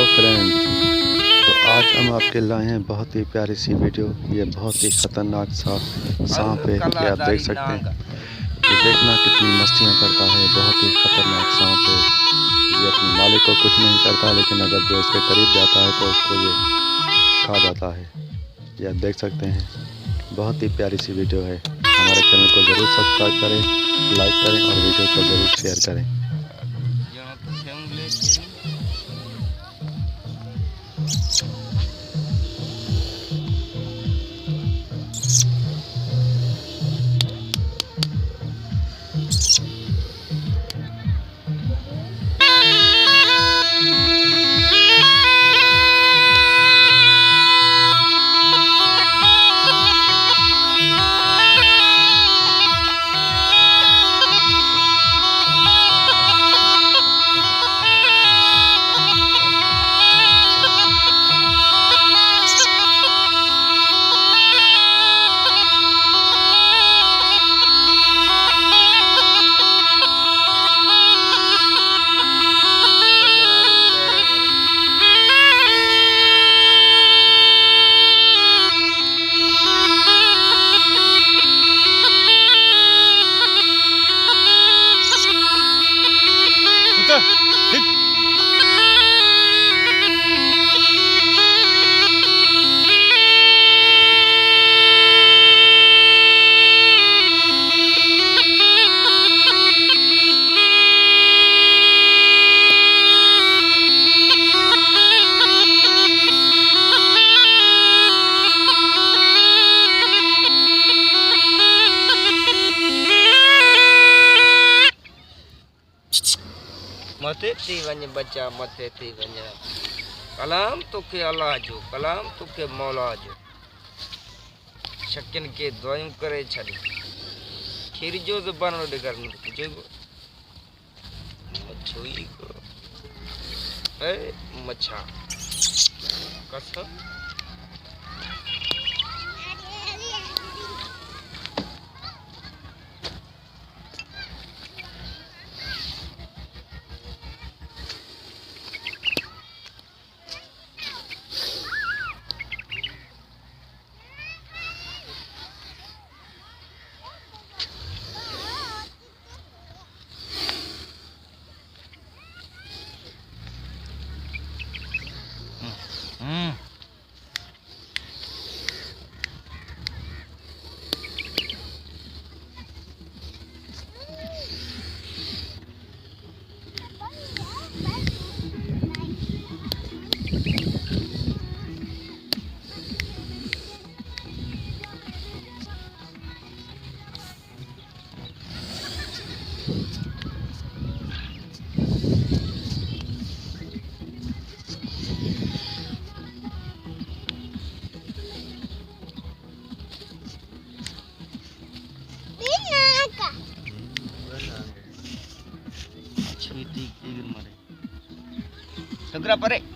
Friends, तो आज हम आपके लाए हैं बहुत ही प्यारी सी वीडियो। ये बहुत ही ख़तरनाक सा सांप है कि आप देख सकते हैं। ये देखना कितनी मस्तियाँ करता है। बहुत ही ख़तरनाक सांप है। ये अपने मालिक को कुछ नहीं करता, लेकिन अगर जो इसके करीब जाता है तो उसको ये खा जाता है। ये आप देख सकते हैं। बहुत ही प्यारी सी वीडियो है। हमारे चैनल को ज़रूर सब्सक्राइब करें, लाइक करें और वीडियो को ज़रूर शेयर करें। मथे थी वञ बचा मथे थी वञ कलाम तोखे अल्लाह जो कलाम तोखे मौला जो शकिन के दुआयूं करे छॾ खीर जो ज़ुबान ॾिगर न तुझे मच्छो ई को ए मच्छा कसम Segera pare.